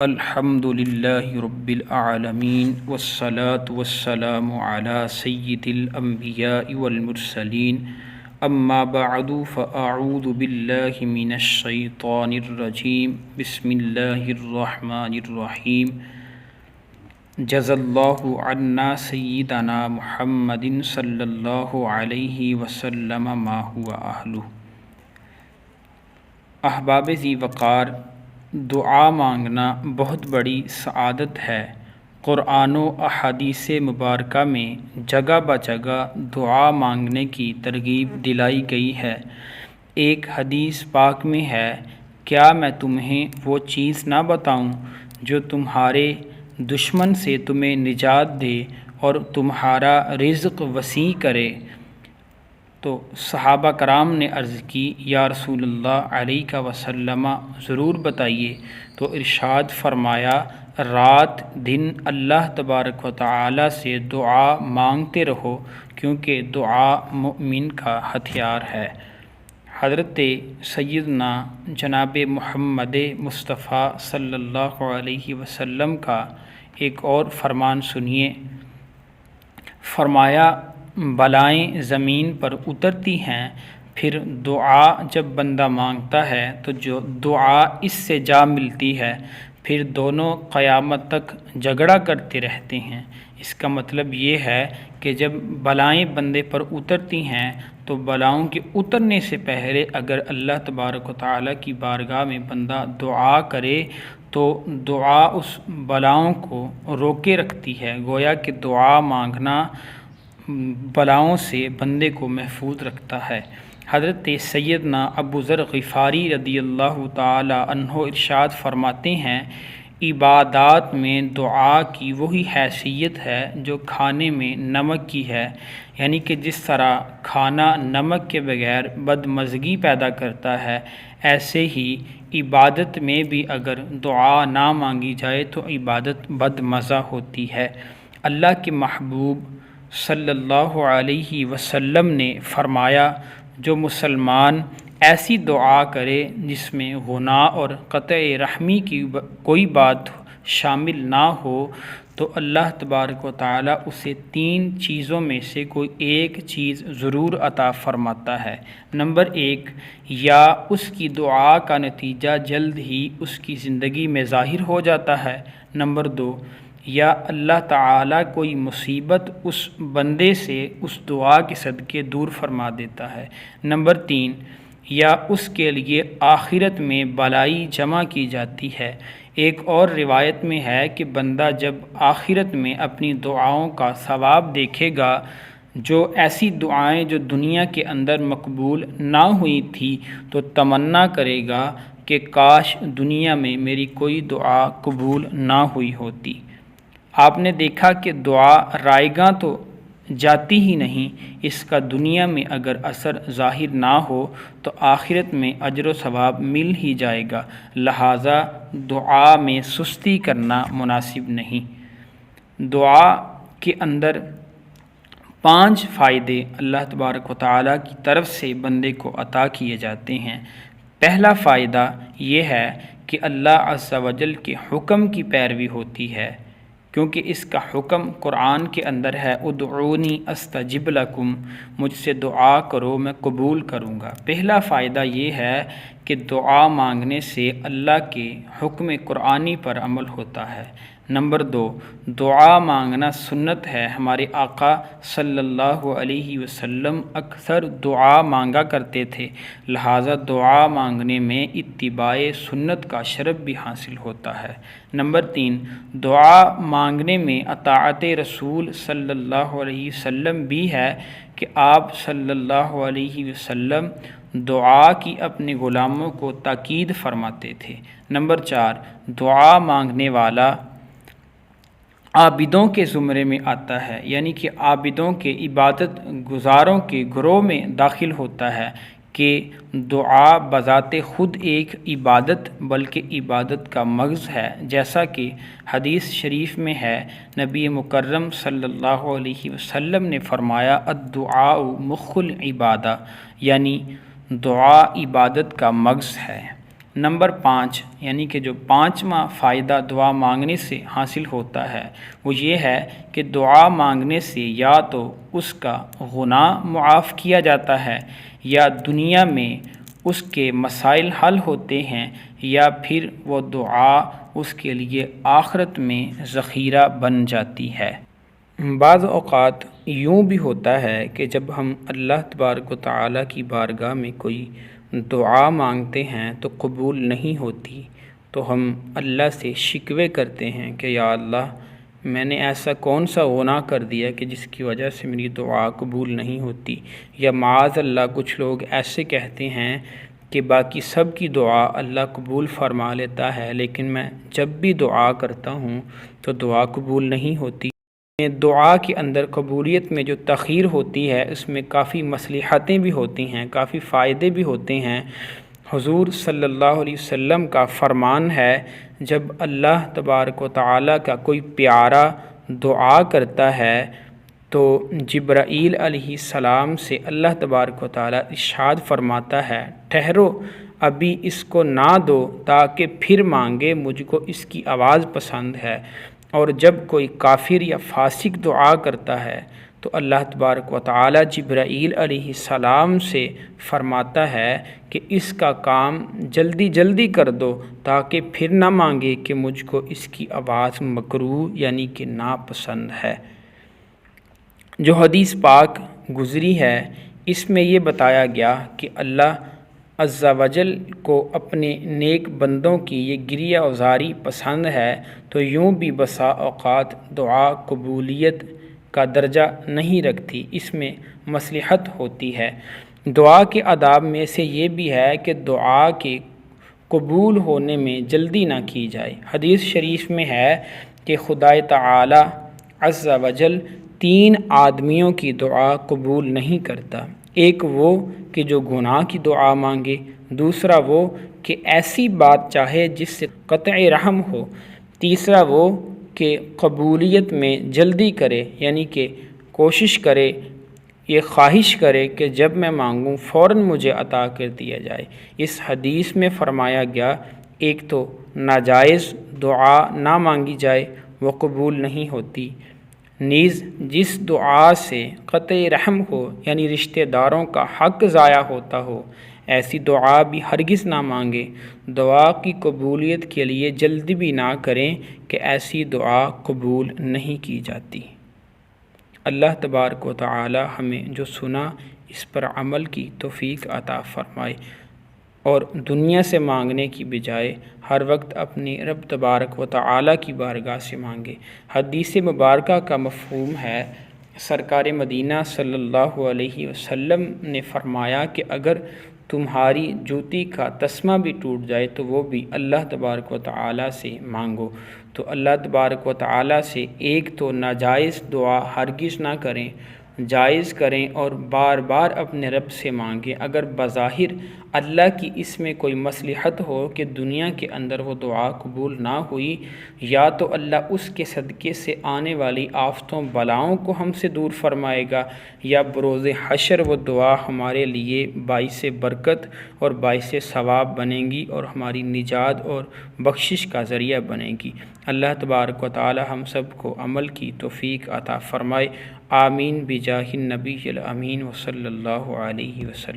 الحمد للہ رب العالمین والصلاة والسلام علی سید الانبیاء والمرسلین اما بعد فاعوذ باللہ من الشیطان الرجیم بسم اللہ الرحمن الرحیم جزا اللہ عنا سیدنا محمد صلی اللہ علیہ وسلم ما هو اہلہ۔ احباب ذی وقار، دعا مانگنا بہت بڑی سعادت ہے۔ قرآن و احادیث مبارکہ میں جگہ بہ جگہ دعا مانگنے کی ترغیب دلائی گئی ہے۔ ایک حدیث پاک میں ہے، کیا میں تمہیں وہ چیز نہ بتاؤں جو تمہارے دشمن سے تمہیں نجات دے اور تمہارا رزق وسیع کرے؟ تو صحابہ کرام نے عرض کی، یا رسول اللہ علیہ وسلم ضرور بتائیے۔ تو ارشاد فرمایا، رات دن اللہ تبارک و تعالی سے دعا مانگتے رہو، کیونکہ دعا مومن کا ہتھیار ہے۔ حضرت سیدنا جناب محمد مصطفیٰ صلی اللہ علیہ وسلم کا ایک اور فرمان سنیے۔ فرمایا، بلائیں زمین پر اترتی ہیں، پھر دعا جب بندہ مانگتا ہے تو جو دعا اس سے جا ملتی ہے، پھر دونوں قیامت تک جھگڑا کرتے رہتے ہیں۔ اس کا مطلب یہ ہے کہ جب بلائیں بندے پر اترتی ہیں تو بلاؤں کے اترنے سے پہلے اگر اللہ تبارک و تعالیٰ کی بارگاہ میں بندہ دعا کرے تو دعا اس بلاؤں کو روکے رکھتی ہے۔ گویا کہ دعا مانگنا بلاؤں سے بندے کو محفوظ رکھتا ہے۔ حضرت سیدنا ابو ذر غفاری رضی اللہ تعالی عنہ ارشاد فرماتے ہیں، عبادات میں دعا کی وہی حیثیت ہے جو کھانے میں نمک کی ہے، یعنی کہ جس طرح کھانا نمک کے بغیر بدمزگی پیدا کرتا ہے، ایسے ہی عبادت میں بھی اگر دعا نہ مانگی جائے تو عبادت بدمزہ ہوتی ہے۔ اللہ کے محبوب صلی اللہ علیہ وسلم نے فرمایا، جو مسلمان ایسی دعا کرے جس میں گناہ اور قطع رحمی کی کوئی بات شامل نہ ہو تو اللہ تبارک و تعالیٰ اسے 3 چیزوں میں سے کوئی ایک چیز ضرور عطا فرماتا ہے۔ نمبر 1، یا اس کی دعا کا نتیجہ جلد ہی اس کی زندگی میں ظاہر ہو جاتا ہے۔ نمبر 2، یا اللہ تعالیٰ کوئی مصیبت اس بندے سے اس دعا کے صدقے دور فرما دیتا ہے۔ نمبر 3، یا اس کے لیے آخرت میں بلائی جمع کی جاتی ہے۔ ایک اور روایت میں ہے کہ بندہ جب آخرت میں اپنی دعاؤں کا ثواب دیکھے گا، جو ایسی دعائیں جو دنیا کے اندر مقبول نہ ہوئی تھی، تو تمنا کرے گا کہ کاش دنیا میں میری کوئی دعا قبول نہ ہوئی ہوتی۔ آپ نے دیکھا کہ دعا رائے گاں تو جاتی ہی نہیں، اس کا دنیا میں اگر اثر ظاہر نہ ہو تو آخرت میں اجر و ثواب مل ہی جائے گا، لہٰذا دعا میں سستی کرنا مناسب نہیں۔ دعا کے اندر 5 فائدے اللہ تبارک و تعالیٰ کی طرف سے بندے کو عطا کیے جاتے ہیں۔ پہلا فائدہ یہ ہے کہ اللہ عز و جل کے حکم کی پیروی ہوتی ہے، کیونکہ اس کا حکم قرآن کے اندر ہے، ادعونی استجب لکم، مجھ سے دعا کرو میں قبول کروں گا۔ پہلا فائدہ یہ ہے کہ دعا مانگنے سے اللہ کے حکم قرآنی پر عمل ہوتا ہے۔ نمبر 2، دعا مانگنا سنت ہے۔ ہمارے آقا صلی اللہ علیہ وسلم اکثر دعا مانگا کرتے تھے، لہٰذا دعا مانگنے میں اتباع سنت کا شرف بھی حاصل ہوتا ہے۔ نمبر 3، دعا مانگنے میں اطاعت رسول صلی اللہ علیہ وسلم بھی ہے کہ آپ صلی اللہ علیہ وسلم دعا کی اپنے غلاموں کو تاکید فرماتے تھے۔ نمبر 4، دعا مانگنے والا عابدوں کے زمرے میں آتا ہے، یعنی کہ عابدوں کے عبادت گزاروں کے گروہ میں داخل ہوتا ہے کہ دعا بذات خود ایک عبادت بلکہ عبادت کا مغز ہے، جیسا کہ حدیث شریف میں ہے، نبی مکرم صلی اللہ علیہ وسلم نے فرمایا، الدعاء مخ العبادہ، یعنی دعا عبادت کا مغز ہے۔ نمبر 5 یعنی کہ جو 5واں فائدہ دعا مانگنے سے حاصل ہوتا ہے وہ یہ ہے کہ دعا مانگنے سے یا تو اس کا گناہ معاف کیا جاتا ہے، یا دنیا میں اس کے مسائل حل ہوتے ہیں، یا پھر وہ دعا اس کے لیے آخرت میں ذخیرہ بن جاتی ہے۔ بعض اوقات یوں بھی ہوتا ہے کہ جب ہم اللہ تبارک و تعالیٰ کی بارگاہ میں کوئی دعا مانگتے ہیں تو قبول نہیں ہوتی، تو ہم اللہ سے شکوے کرتے ہیں کہ یا اللہ میں نے ایسا کون سا گناہ کر دیا کہ جس کی وجہ سے میری دعا قبول نہیں ہوتی، یا معاذ اللہ کچھ لوگ ایسے کہتے ہیں کہ باقی سب کی دعا اللہ قبول فرما لیتا ہے لیکن میں جب بھی دعا کرتا ہوں تو دعا قبول نہیں ہوتی۔ دعا کے اندر قبولیت میں جو تاخیر ہوتی ہے اس میں کافی مصلحتیں بھی ہوتی ہیں، کافی فائدے بھی ہوتے ہیں۔ حضور صلی اللہ علیہ وسلم کا فرمان ہے جب اللہ تبارک و تعالیٰ کا کوئی پیارا دعا کرتا ہے تو جبرائیل علیہ السلام سے اللہ تبارک و تعالیٰ ارشاد فرماتا ہے ٹھہرو ابھی اس کو نہ دو تاکہ پھر مانگے، مجھ کو اس کی آواز پسند ہے۔ اور جب کوئی کافر یا فاسق دعا کرتا ہے تو اللہ تبارک و تعالیٰ جبرائیل علیہ السلام سے فرماتا ہے کہ اس کا کام جلدی جلدی کر دو تاکہ پھر نہ مانگے کہ مجھ کو اس کی آواز مکروہ یعنی کہ ناپسند ہے۔ جو حدیث پاک گزری ہے اس میں یہ بتایا گیا کہ اللہ عز و جل کو اپنے نیک بندوں کی یہ گریہ وزاری پسند ہے، تو یوں بھی بسا اوقات دعا قبولیت کا درجہ نہیں رکھتی، اس میں مصلحت ہوتی ہے۔ دعا کے آداب میں سے یہ بھی ہے کہ دعا کے قبول ہونے میں جلدی نہ کی جائے۔ حدیث شریف میں ہے کہ خدائے تعالی عز و جل 3 آدمیوں کی دعا قبول نہیں کرتا، ایک وہ کہ جو گناہ کی دعا مانگے، دوسرا وہ کہ ایسی بات چاہے جس سے قطع رحم ہو، تیسرا وہ کہ قبولیت میں جلدی کرے یعنی کہ کوشش کرے، یہ خواہش کرے کہ جب میں مانگوں فوراً مجھے عطا کر دیا جائے۔ اس حدیث میں فرمایا گیا ایک تو ناجائز دعا نہ مانگی جائے، وہ قبول نہیں ہوتی، نیز جس دعا سے قطع رحم ہو یعنی رشتہ داروں کا حق ضائع ہوتا ہو ایسی دعا بھی ہرگز نہ مانگے۔ دعا کی قبولیت کے لیے جلدی بھی نہ کریں کہ ایسی دعا قبول نہیں کی جاتی۔ اللہ تبارک و تعالی ہمیں جو سنا اس پر عمل کی توفیق عطا فرمائے، اور دنیا سے مانگنے کی بجائے ہر وقت اپنی رب تبارک و تعالی کی بارگاہ سے مانگے۔ حدیث مبارکہ کا مفہوم ہے، سرکار مدینہ صلی اللہ علیہ وسلم نے فرمایا کہ اگر تمہاری جوتی کا تسمہ بھی ٹوٹ جائے تو وہ بھی اللہ تبارک و تعالی سے مانگو۔ تو اللہ تبارک و تعالی سے ایک تو ناجائز دعا ہرگز نہ کریں، جائز کریں اور بار بار اپنے رب سے مانگیں۔ اگر بظاہر اللہ کی اس میں کوئی مصلحت ہو کہ دنیا کے اندر وہ دعا قبول نہ ہوئی، یا تو اللہ اس کے صدقے سے آنے والی آفتوں بلاؤں کو ہم سے دور فرمائے گا، یا بروز حشر وہ دعا ہمارے لیے باعث برکت اور باعث ثواب بنے گی اور ہماری نجات اور بخشش کا ذریعہ بنے گی۔ اللہ تبارک و تعالی ہم سب کو عمل کی توفیق عطا فرمائے، آمین بجاہ النبی الامین وصلی اللہ علیہ وسلم۔